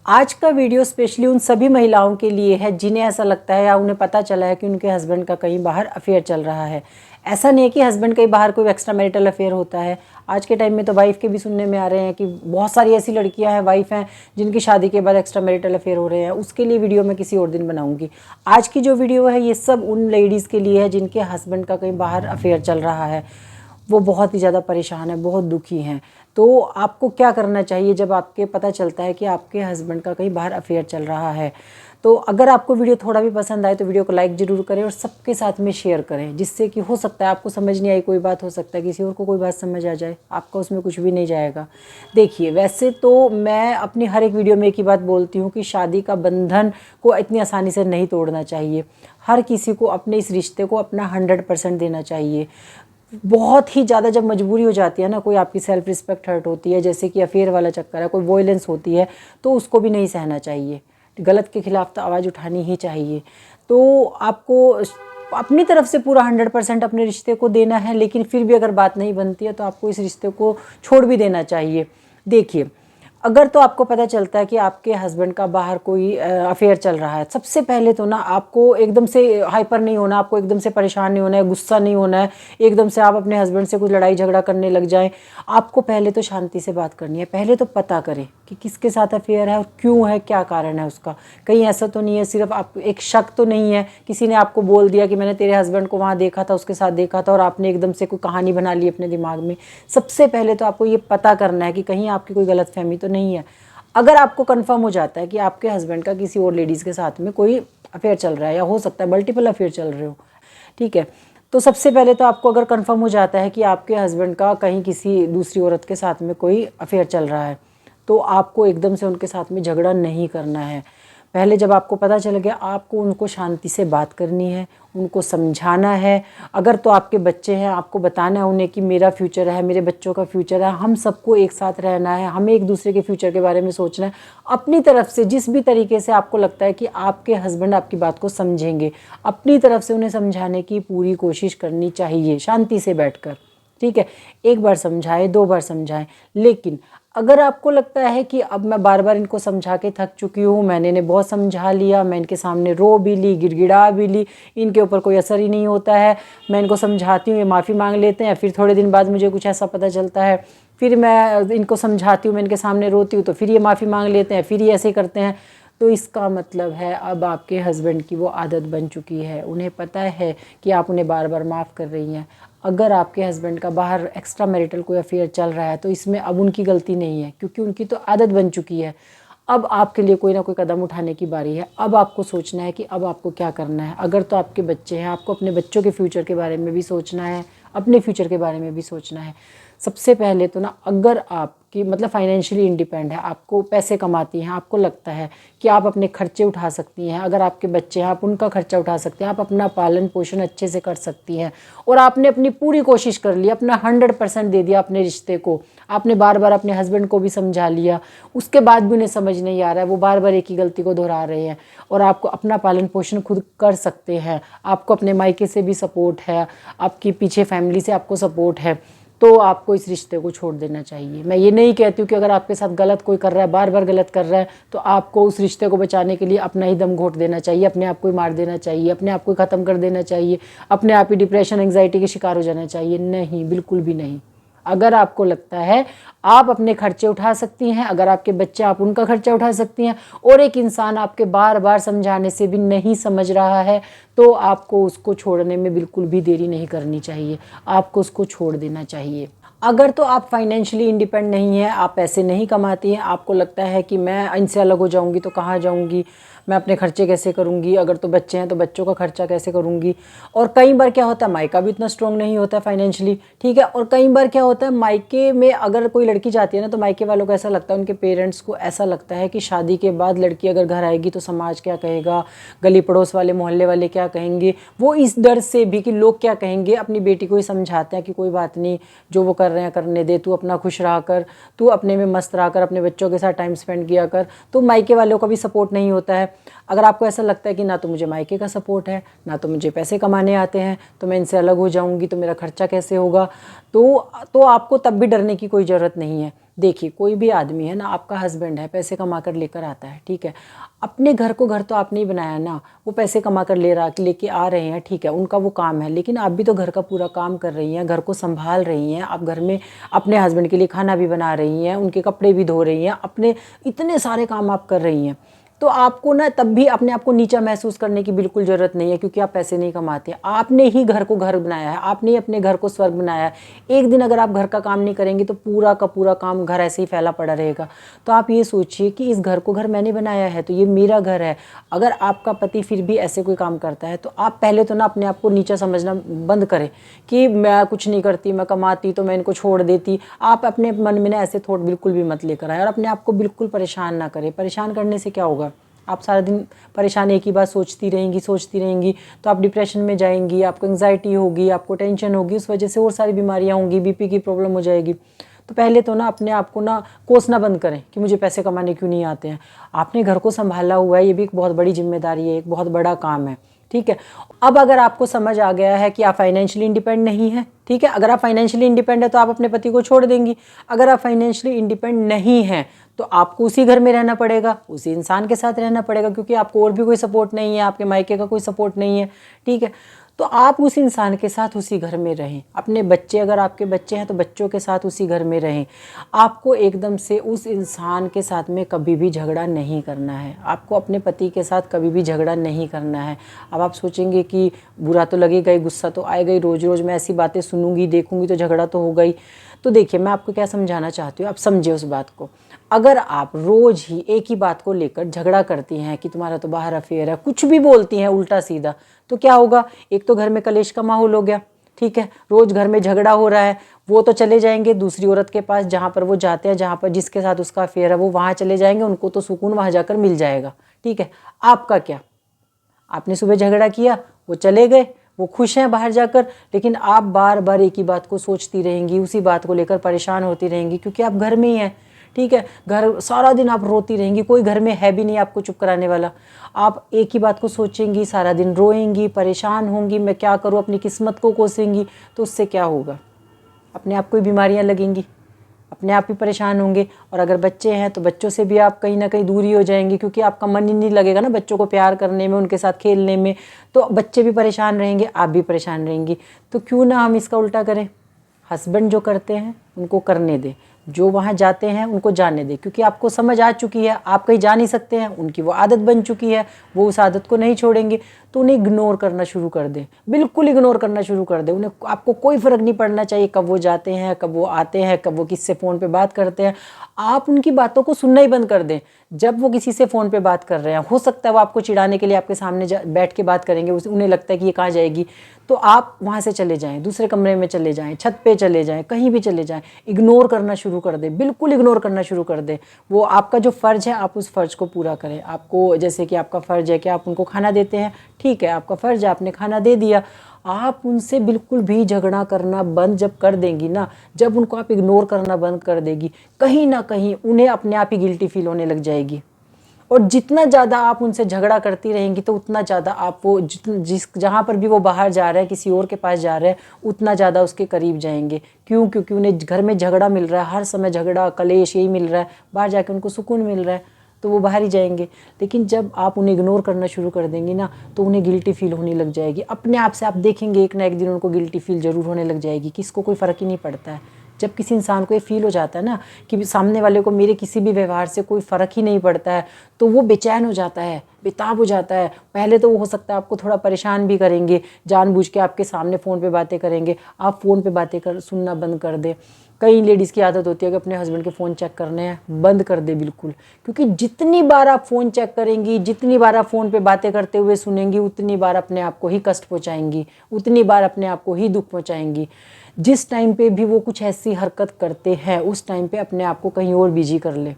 आज का video specially उन सभी महिलाओं के लिए है जिन्हें ऐसा लगता है या उन्हें पता चला है कि उनके हस्बैंड का कहीं बाहर अफेयर चल रहा है। ऐसा नहीं है कि हस्बैंड कहीं बाहर कोई एक्स्ट्रा मैरिटल अफेयर होता है। आज के टाइम में तो वाइफ के भी सुनने में आ रहे हैं कि बहुत सारी ऐसी लड़कियां हैं, वाइफ हैं, जिनकी शादी के बाद एक्स्ट्रा मैरिटल अफेयर हो रहे हैं। उसके लिए वीडियो मैं किसी और दिन बनाऊंगी। आज की जो वीडियो है ये सब उन लेडीज़ के लिए है जिनके हस्बैंड का कहीं बाहर अफेयर चल रहा है। वो बहुत ही ज़्यादा परेशान है, बहुत दुखी हैं। तो आपको क्या करना चाहिए जब आपके पता चलता है कि आपके हस्बैंड का कहीं बाहर अफेयर चल रहा है। तो अगर आपको वीडियो थोड़ा भी पसंद आए तो वीडियो को लाइक ज़रूर करें और सबके साथ में शेयर करें, जिससे कि हो सकता है आपको समझ नहीं आई कोई बात, हो सकता है किसी और को कोई बात समझ आ जाए, आपका उसमें कुछ भी नहीं जाएगा। देखिए, वैसे तो मैं अपनी हर एक वीडियो में एक ही बात बोलती हूँ कि शादी का बंधन को इतनी आसानी से नहीं तोड़ना चाहिए। हर किसी को अपने इस रिश्ते को अपना 100% देना चाहिए। बहुत ही ज़्यादा जब मजबूरी हो जाती है ना, कोई आपकी सेल्फ रिस्पेक्ट हर्ट होती है, जैसे कि अफेयर वाला चक्कर है, कोई वॉयलेंस होती है, तो उसको भी नहीं सहना चाहिए। गलत के खिलाफ तो आवाज़ उठानी ही चाहिए। तो आपको अपनी तरफ से पूरा 100% अपने रिश्ते को देना है, लेकिन फिर भी अगर बात नहीं बनती है तो आपको इस रिश्ते को छोड़ भी देना चाहिए। देखिए, अगर तो आपको पता चलता है कि आपके हस्बैंड का बाहर कोई अफेयर चल रहा है, सबसे पहले तो ना आपको एकदम से हाइपर नहीं होना, आपको एकदम से परेशान नहीं होना है, गुस्सा नहीं होना है, एकदम से आप अपने हस्बैंड से कुछ लड़ाई झगड़ा करने लग जाएं। आपको पहले तो शांति से बात करनी है। पहले तो पता करें कि किसके साथ अफेयर है और क्यों है, क्या कारण है उसका। कहीं ऐसा तो नहीं है सिर्फ आप एक शक तो नहीं है, किसी ने आपको बोल दिया कि मैंने तेरे हस्बैंड को वहाँ देखा था, उसके साथ देखा था, और आपने एकदम से कोई कहानी बना ली अपने दिमाग में। सबसे पहले तो आपको ये पता करना है कि कहीं आपकी कोई गलतफहमी तो नहीं है। अगर आपको कंफर्म हो जाता है कि आपके हस्बैंड का किसी और लेडीज़ के साथ में कोई अफेयर चल रहा है, या हो सकता है मल्टीपल अफेयर चल रहे हो, ठीक है, तो सबसे पहले तो आपको अगर कंफर्म हो जाता है कि आपके हस्बैंड का कहीं किसी दूसरी औरत के साथ में कोई अफेयर चल रहा है, तो आपको एकदम से उनके साथ में झगड़ा नहीं करना है। पहले जब आपको पता चल गया, आपको उनको शांति से बात करनी है, उनको समझाना है। अगर तो आपके बच्चे हैं, आपको बताना है उन्हें कि मेरा फ्यूचर है, मेरे बच्चों का फ्यूचर है, हम सबको एक साथ रहना है, हमें एक दूसरे के फ्यूचर के बारे में सोचना है। अपनी तरफ से जिस भी तरीके से आपको लगता है कि आपके हस्बैंड आपकी बात को समझेंगे, अपनी तरफ से उन्हें समझाने की पूरी कोशिश करनी चाहिए, शांति से बैठकर। ठीक है, एक बार समझाएं, दो बार समझाएं। लेकिन अगर आपको लगता है कि अब मैं बार बार इनको समझा के थक चुकी हूँ, मैंने इन्हें बहुत समझा लिया, मैं इनके सामने रो भी ली, गिड़गिड़ा भी ली, इनके ऊपर कोई असर ही नहीं होता है, मैं इनको समझाती हूँ, ये माफ़ी मांग लेते हैं, फिर थोड़े दिन बाद मुझे कुछ ऐसा पता चलता है, फिर मैं इनको समझाती हूँ, मैं इनके सामने रोती हूँ, तो फिर ये माफ़ी मांग लेते हैं, फिर ये ऐसे करते हैं, तो इसका मतलब है अब आपके हस्बैंड की वो आदत बन चुकी है। उन्हें पता है कि आप उन्हें बार बार माफ़ कर रही हैं। अगर आपके हस्बैंड का बाहर एक्स्ट्रा मैरिटल कोई अफेयर चल रहा है तो इसमें अब उनकी गलती नहीं है, क्योंकि उनकी तो आदत बन चुकी है। अब आपके लिए कोई ना कोई कदम उठाने की बारी है। अब आपको सोचना है कि अब आपको क्या करना है। अगर तो आपके बच्चे हैं, आपको अपने बच्चों के फ्यूचर के बारे में भी सोचना है, अपने फ्यूचर के बारे में भी सोचना है। सबसे पहले तो ना, अगर आपकी मतलब फाइनेंशियली इंडिपेंडेंट है, आपको पैसे कमाती हैं, आपको लगता है कि आप अपने खर्चे उठा सकती हैं, अगर आपके बच्चे हैं आप उनका खर्चा उठा सकते हैं, आप अपना पालन पोषण अच्छे से कर सकती हैं, और आपने अपनी पूरी कोशिश कर ली, अपना 100% दे दिया अपने रिश्ते को, आपने बार बार अपने हस्बैंड को भी समझा लिया, उसके बाद भी उन्हें समझ नहीं आ रहा है, वो बार बार एक ही गलती को दोहरा रहे हैं, और आपको अपना पालन पोषण खुद कर सकते हैं, आपको अपने मायके से भी सपोर्ट है, आपकी पीछे फैमिली से आपको सपोर्ट है, तो आपको इस रिश्ते को छोड़ देना चाहिए। मैं ये नहीं कहती हूँ कि अगर आपके साथ गलत कोई कर रहा है, बार बार गलत कर रहा है, तो आपको उस रिश्ते को बचाने के लिए अपना ही दम घोट देना चाहिए, अपने आप को ही मार देना चाहिए, अपने आप को ही ख़त्म कर देना चाहिए, अपने आप ही डिप्रेशन एंग्जाइटी के शिकार हो जाना चाहिए। नहीं, बिल्कुल भी नहीं। अगर आपको लगता है आप अपने खर्चे उठा सकती हैं, अगर आपके बच्चे आप उनका खर्चा उठा सकती हैं, और एक इंसान आपके बार बार समझाने से भी नहीं समझ रहा है, तो आपको उसको छोड़ने में बिल्कुल भी देरी नहीं करनी चाहिए, आपको उसको छोड़ देना चाहिए। अगर तो आप फाइनेंशियली इंडिपेंडेंट नहीं हैं, आप पैसे नहीं कमाती हैं, आपको लगता है कि मैं इनसे अलग हो जाऊंगी तो कहाँ जाऊंगी, मैं अपने खर्चे कैसे करूंगी, अगर तो बच्चे हैं तो बच्चों का खर्चा कैसे करूंगी। और कई बार क्या होता है, मायका भी इतना स्ट्रॉन्ग नहीं होता है फाइनेंशियली, ठीक है, और कई बार क्या होता है, मायके में अगर कोई लड़की जाती है ना, तो मायके वालों को ऐसा लगता है, उनके पेरेंट्स को ऐसा लगता है कि शादी के बाद लड़की अगर घर आएगी तो समाज क्या कहेगा, गली पड़ोस वाले मोहल्ले वाले क्या कहेंगे, वो इस डर से भी कि लोग क्या कहेंगे, अपनी बेटी को ही समझाते हैं कि कोई बात नहीं, जो वो कर रहे हैं करने दे, तू अपना खुश रहा कर, तू अपने में मस्त रहा कर, अपने बच्चों के साथ टाइम स्पेंड किया कर। तो मायके वालों का भी सपोर्ट नहीं होता है, अगर आपको ऐसा लगता है कि ना तो मुझे मायके का सपोर्ट है, ना तो मुझे पैसे कमाने आते हैं, तो मैं इनसे अलग हो जाऊंगी तो मेरा खर्चा कैसे होगा, तो आपको तब भी डरने की कोई ज़रूरत नहीं है। देखिए, कोई भी आदमी है ना, आपका हस्बैंड है, पैसे कमा कर लेकर आता है, ठीक है, अपने घर को घर तो आपने ही बनाया ना, वो पैसे कमा कर लेके आ रहे हैं, ठीक है, उनका वो काम है, लेकिन आप भी तो घर का पूरा काम कर रही हैं, घर को संभाल रही हैं, आप घर में अपने हस्बैंड के लिए खाना भी बना रही हैं, उनके कपड़े भी धो रही हैं, अपने इतने सारे काम आप कर रही हैं। तो आपको ना तब भी अपने आप को नीचा महसूस करने की बिल्कुल ज़रूरत नहीं है, क्योंकि आप पैसे नहीं कमाते। आपने ही घर को घर बनाया है, आपने ही अपने घर को स्वर्ग बनाया है। एक दिन अगर आप घर का काम नहीं करेंगे तो पूरा का पूरा काम घर ऐसे ही फैला पड़ा रहेगा। तो आप ये सोचिए कि इस घर को घर मैंने बनाया है, तो ये मेरा घर है। अगर आपका पति फिर भी ऐसे कोई काम करता है तो आप पहले तो ना अपने आप को नीचा समझना बंद करें कि मैं कुछ नहीं करती, मैं कमाती तो मैं इनको छोड़ देती। आप अपने मन में ना ऐसे थॉट बिल्कुल भी मत लेकर आए, और अपने आप को बिल्कुल परेशान ना करें। परेशान करने से क्या होगा, आप सारा दिन परेशान एक ही बात सोचती रहेंगी, तो आप डिप्रेशन में जाएंगी, आपको एंग्जाइटी होगी, आपको टेंशन होगी, उस वजह से और सारी बीमारियां होंगी, बीपी की प्रॉब्लम हो जाएगी। तो पहले तो ना अपने आप को ना कोसना बंद करें कि मुझे पैसे कमाने क्यों नहीं आते हैं। आपने घर को संभाला हुआ है, ये भी एक बहुत बड़ी जिम्मेदारी है, एक बहुत बड़ा काम है, ठीक है। अब अगर आपको समझ आ गया है कि आप फाइनेंशियली इंडिपेंडेंट नहीं है, ठीक है, अगर आप फाइनेंशियली इंडिपेंडेंट है तो आप अपने पति को छोड़ देंगी। अगर आप फाइनेंशियली इंडिपेंडेंट नहीं हैं तो आपको उसी घर में रहना पड़ेगा, उसी इंसान के साथ रहना पड़ेगा, क्योंकि आपको और भी कोई सपोर्ट नहीं है, आपके मायके का कोई सपोर्ट नहीं है, ठीक है। तो आप उस इंसान के साथ उसी घर में रहें। अपने बच्चे, अगर आपके बच्चे हैं तो बच्चों के साथ उसी घर में रहें। आपको एकदम से उस इंसान के साथ में कभी भी झगड़ा नहीं करना है, आपको अपने पति के साथ कभी भी झगड़ा नहीं करना है। अब आप सोचेंगे कि बुरा तो लगेगा ही, गुस्सा तो आएगा ही, रोज़ रोज़ मैं ऐसी बातें सुनूंगी देखूंगी तो झगड़ा तो होगा ही। तो देखिए, मैं आपको क्या समझाना चाहती हूँ, आप समझिए उस बात को। अगर आप रोज़ ही एक ही बात को लेकर झगड़ा करती हैं कि तुम्हारा तो बाहर अफेयर है, कुछ भी बोलती हैं उल्टा सीधा, तो क्या होगा, एक तो घर में कलेश का माहौल हो गया, ठीक है, रोज़ घर में झगड़ा हो रहा है। वो तो चले जाएंगे दूसरी औरत के पास, जहाँ पर वो जाते हैं, जहाँ पर जिसके साथ उसका अफेयर है वो वहाँ चले जाएंगे, उनको तो सुकून वहाँ जाकर मिल जाएगा, ठीक है। आपका क्या, आपने सुबह झगड़ा किया, वो चले गए, वो खुश हैं बाहर जाकर, लेकिन आप बार बार एक ही बात को सोचती रहेंगी, उसी बात को लेकर परेशान होती रहेंगी, क्योंकि आप घर में ही हैं, ठीक है। घर सारा दिन आप रोती रहेंगी, कोई घर में है भी नहीं आपको चुप कराने वाला। आप एक ही बात को सोचेंगी, सारा दिन रोएंगी, परेशान होंगी, मैं क्या करूं, अपनी किस्मत को कोसेंगी। तो उससे क्या होगा, अपने आप को ही बीमारियां लगेंगी, अपने आप ही परेशान होंगे। और अगर बच्चे हैं तो बच्चों से भी आप कहीं ना कहीं दूरी हो जाएंगी, क्योंकि आपका मन ही नहीं लगेगा ना बच्चों को प्यार करने में, उनके साथ खेलने में। तो बच्चे भी परेशान रहेंगे, आप भी परेशान रहेंगी। तो क्यों ना हम इसका उल्टा करें, हस्बैंड जो करते हैं उनको करने दें, जो वहाँ जाते हैं उनको जाने दें, क्योंकि आपको समझ आ चुकी है आप कहीं जा नहीं सकते हैं, उनकी वो आदत बन चुकी है, वो उस आदत को नहीं छोड़ेंगे। तो उन्हें इग्नोर करना शुरू कर दें, बिल्कुल इग्नोर करना शुरू कर दें। उन्हें, आपको कोई फ़र्क नहीं पड़ना चाहिए कब वो जाते हैं, कब वो आते हैं, कब वो किससे फ़ोन पे बात करते हैं। आप उनकी बातों को सुनना ही बंद कर दें। जब वो किसी से फ़ोन पे बात कर रहे हैं, हो सकता है वो आपको चिढ़ाने के लिए आपके सामने बैठ के बात करेंगे, उन्हें लगता है कि ये कहाँ जाएगी, तो आप वहाँ से चले जाएं, दूसरे कमरे में चले जाएं, छत पे चले जाएं, कहीं भी चले जाएं, इग्नोर करना शुरू कर दें, बिल्कुल इग्नोर करना शुरू कर दें। वो आपका जो फ़र्ज़ है आप उस फ़र्ज़ को पूरा करें। आपको, जैसे कि आपका फ़र्ज़ है कि आप उनको खाना देते हैं, ठीक है, आपका फ़र्ज़ है, आपने खाना दे दिया। आप उनसे बिल्कुल भी झगड़ा करना बंद जब कर देंगी ना, जब उनको आप इग्नोर करना बंद कर देगी, कहीं ना कहीं उन्हें अपने आप ही गिल्टी फील होने लग जाएगी। और जितना ज़्यादा आप उनसे झगड़ा करती रहेंगी तो उतना ज़्यादा आप वो जहाँ पर भी वो बाहर जा रहे हैं, किसी और के पास जा रहे हैं, उतना ज़्यादा उसके करीब जाएंगे। क्यों? क्योंकि उन्हें घर में झगड़ा मिल रहा है, हर समय झगड़ा कलेश यही मिल रहा है, बाहर जाके उनको सुकून मिल रहा है, तो वो बाहर ही जाएंगे। लेकिन जब आप उन्हें इग्नोर करना शुरू कर देंगी ना, तो उन्हें गिल्टी फील होने लग जाएगी अपने आप से। आप देखेंगे एक ना एक दिन उनको गिल्टी फील ज़रूर होने लग जाएगी, कि इसको कोई फ़र्क ही नहीं पड़ता है। जब किसी इंसान को ये फील हो जाता है ना कि सामने वाले को मेरे किसी भी व्यवहार से कोई फ़र्क ही नहीं पड़ता है, तो वो बेचैन हो जाता है, बेताब हो जाता है। पहले तो वो हो सकता है आपको थोड़ा परेशान भी करेंगे, जानबूझ के आपके सामने फ़ोन पे बातें करेंगे, आप फ़ोन पे बातें सुनना बंद कर दें। कई लेडीज़ की आदत होती है कि अपने हस्बैंड के फ़ोन चेक करने हैं, बंद कर दे बिल्कुल। क्योंकि जितनी बार आप फ़ोन चेक करेंगी, जितनी बार आप फ़ोन पे बातें करते हुए सुनेंगी, उतनी बार अपने आप को ही कष्ट पहुँचाएंगी, उतनी बार अपने आप को ही दुख पहुँचाएंगी। जिस टाइम पे भी वो कुछ ऐसी हरकत करते हैं, उस टाइम पे अपने आप को कहीं और बिजी कर ले।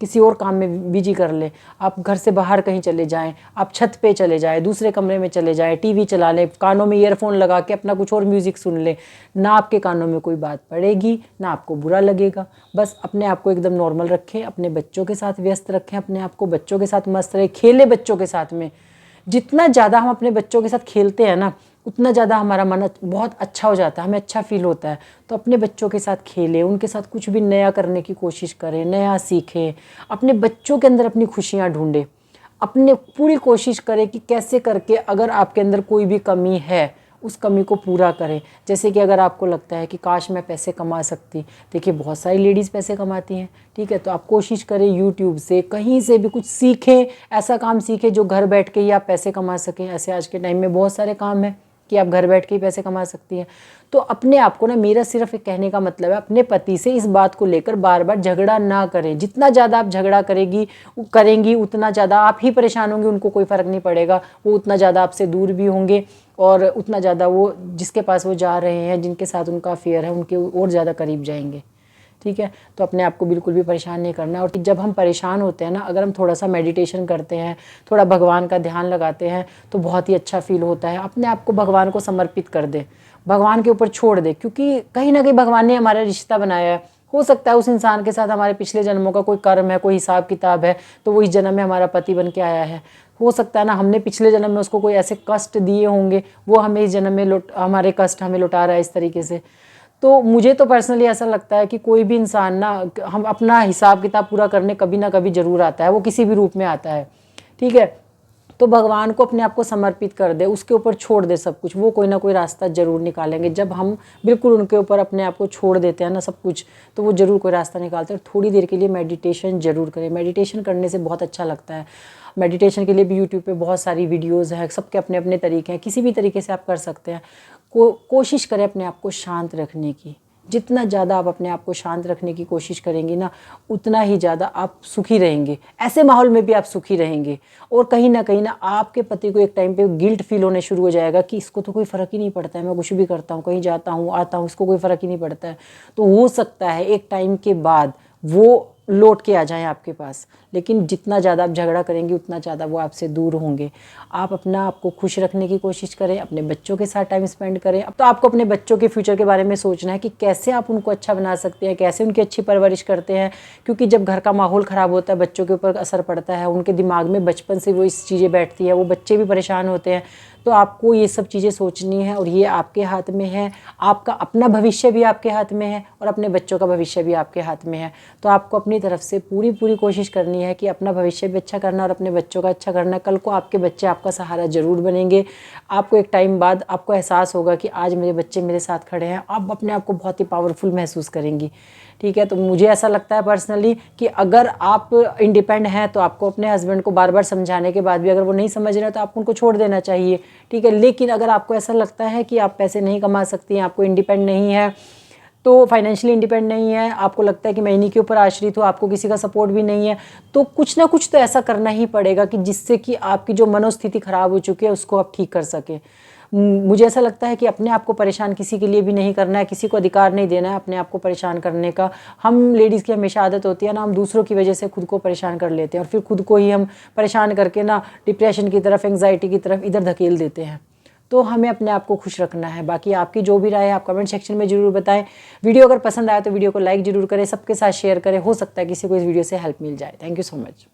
किसी और काम में बिजी कर ले, आप घर से बाहर कहीं चले जाएं, आप छत पे चले जाएं, दूसरे कमरे में चले जाएं, टीवी चला लें, कानों में ईयरफोन लगा के अपना कुछ और म्यूज़िक सुन लें, ना आपके कानों में कोई बात पड़ेगी, ना आपको बुरा लगेगा। बस अपने आप को एकदम नॉर्मल रखें, अपने बच्चों के साथ व्यस्त रखें, अपने आप को बच्चों के साथ मस्त रहे, खेलें बच्चों के साथ में। जितना ज़्यादा हम अपने बच्चों के साथ खेलते हैं ना, उतना ज़्यादा हमारा मन बहुत अच्छा हो जाता है, हमें अच्छा फील होता है। तो अपने बच्चों के साथ खेलें, उनके साथ कुछ भी नया करने की कोशिश करें, नया सीखें, अपने बच्चों के अंदर अपनी खुशियाँ ढूंढें, अपने पूरी कोशिश करें कि कैसे करके अगर आपके अंदर कोई भी कमी है उस कमी को पूरा करें। जैसे कि अगर आपको लगता है कि काश मैं पैसे कमा सकती, देखिए बहुत सारी लेडीज़ पैसे कमाती हैं, ठीक है, तो आप कोशिश करें यूट्यूब से कहीं से भी कुछ सीखें, ऐसा काम सीखें जो घर बैठ के ही आप पैसे कमा सकें। ऐसे आज के टाइम में बहुत सारे काम हैं कि आप घर बैठ के ही पैसे कमा सकती हैं। तो अपने आप को ना, मेरा सिर्फ एक कहने का मतलब है, अपने पति से इस बात को लेकर बार बार झगड़ा ना करें। जितना ज़्यादा आप झगड़ा करेंगी उतना ज़्यादा आप ही परेशान होंगे, उनको कोई फ़र्क नहीं पड़ेगा, वो उतना ज़्यादा आपसे दूर भी होंगे और उतना ज़्यादा वो जिसके पास वो जा रहे हैं, जिनके साथ उनका अफेयर है, उनके और ज़्यादा करीब जाएंगे। ठीक है, तो अपने आप को बिल्कुल भी परेशान नहीं करना। और जब हम परेशान होते हैं ना, अगर हम थोड़ा सा मेडिटेशन करते हैं, थोड़ा भगवान का ध्यान लगाते हैं, तो बहुत ही अच्छा फील होता है। अपने आप को भगवान को समर्पित कर दे, भगवान के ऊपर छोड़ दे, क्योंकि कहीं ना कहीं भगवान ने हमारा रिश्ता बनाया है। हो सकता है उस इंसान के साथ हमारे पिछले जन्मों का कोई कर्म है, कोई हिसाब किताब है, तो वो इस जन्म में हमारा पति बन के आया है। हो सकता है ना, हमने पिछले जन्म में उसको कोई ऐसे कष्ट दिए होंगे, वो हमें इस जन्म में हमारे कष्ट हमें लौटा रहा है इस तरीके से। तो मुझे तो पर्सनली ऐसा लगता है कि कोई भी इंसान ना, हम अपना हिसाब किताब पूरा करने कभी ना कभी ज़रूर आता है, वो किसी भी रूप में आता है। ठीक है, तो भगवान को अपने आप को समर्पित कर दे, उसके ऊपर छोड़ दे सब कुछ, वो कोई ना कोई रास्ता ज़रूर निकालेंगे। जब हम बिल्कुल उनके ऊपर अपने आप को छोड़ देते हैं ना सब कुछ, तो वो ज़रूर कोई रास्ता निकालते हैं। थोड़ी देर के लिए मेडिटेशन ज़रूर करें, मेडिटेशन करने से बहुत अच्छा लगता है। मेडिटेशन के लिए भी यूट्यूब पे बहुत सारी वीडियोज़ हैं, सबके अपने अपने तरीके हैं, किसी भी तरीके से आप कर सकते हैं। कोशिश करें अपने आप को शांत रखने की। जितना ज़्यादा आप अपने आप को शांत रखने की कोशिश करेंगी ना, उतना ही ज़्यादा आप सुखी रहेंगे। ऐसे माहौल में भी आप सुखी रहेंगे। और कहीं ना आपके पति को एक टाइम पे गिल्ट फील होने शुरू हो जाएगा कि इसको तो कोई फ़र्क ही नहीं पड़ता है, मैं कुछ भी करता हूँ, कहीं जाता हूँ आता हूँ, इसको कोई फ़र्क ही नहीं पड़ता है। तो हो सकता है एक टाइम के बाद वो लौट के आ जाएं आपके पास, लेकिन जितना ज़्यादा आप झगड़ा करेंगे उतना ज़्यादा वो आपसे दूर होंगे। आप अपना आपको खुश रखने की कोशिश करें, अपने बच्चों के साथ टाइम स्पेंड करें। अब तो आपको अपने बच्चों के फ्यूचर के बारे में सोचना है कि कैसे आप उनको अच्छा बना सकते हैं, कैसे उनकी अच्छी परवरिश करते हैं, क्योंकि जब घर का माहौल ख़राब होता है बच्चों के ऊपर असर पड़ता है, उनके दिमाग में बचपन से वो इस चीज़ें बैठती है, वो बच्चे भी परेशान होते हैं। तो आपको ये सब चीज़ें सोचनी है और ये आपके हाथ में है। आपका अपना भविष्य भी आपके हाथ में है और अपने बच्चों का भविष्य भी आपके हाथ में है। तो आपको अपनी तरफ से पूरी कोशिश करनी है कि अपना भविष्य भी अच्छा करना और अपने बच्चों का अच्छा करना। कल को आपके बच्चे आपका सहारा ज़रूर बनेंगे। आपको एक टाइम बाद आपको एहसास होगा कि आज मेरे बच्चे मेरे साथ खड़े हैं, आप अपने आप को बहुत ही पावरफुल महसूस करेंगी। ठीक है, तो मुझे ऐसा लगता है पर्सनली कि अगर आप इंडिपेंडेंट हैं तो आपको अपने हस्बैंड को बार बार समझाने के बाद भी अगर वो नहीं समझ रहे तो आपको उनको छोड़ देना चाहिए। ठीक है, लेकिन अगर आपको ऐसा लगता है कि आप पैसे नहीं कमा सकती हैं, आपको इंडिपेंडेंट नहीं है, तो फाइनेंशियली इंडिपेंडेंट नहीं है, आपको लगता है कि मैं इन्हीं के ऊपर आश्रित हूँ, आपको किसी का सपोर्ट भी नहीं है, तो कुछ ना कुछ तो ऐसा करना ही पड़ेगा कि जिससे कि आपकी जो मनोस्थिति ख़राब हो चुकी है उसको आप ठीक कर सकें। मुझे ऐसा लगता है कि अपने आप को परेशान किसी के लिए भी नहीं करना है, किसी को अधिकार नहीं देना है अपने आप को परेशान करने का। हम लेडीज़ की हमेशा आदत होती है ना, हम दूसरों की वजह से खुद को परेशान कर लेते हैं और फिर खुद को ही हम परेशान करके ना डिप्रेशन की तरफ, एंग्जाइटी की तरफ इधर धकेल देते हैं। तो हमें अपने आप को खुश रखना है। बाकी आपकी जो भी राय है आप कमेंट सेक्शन में ज़रूर बताएं। वीडियो अगर पसंद आया तो वीडियो को लाइक ज़रूर करें, सबके साथ शेयर करें, हो सकता है किसी को इस वीडियो से हेल्प मिल जाए। Thank you so much.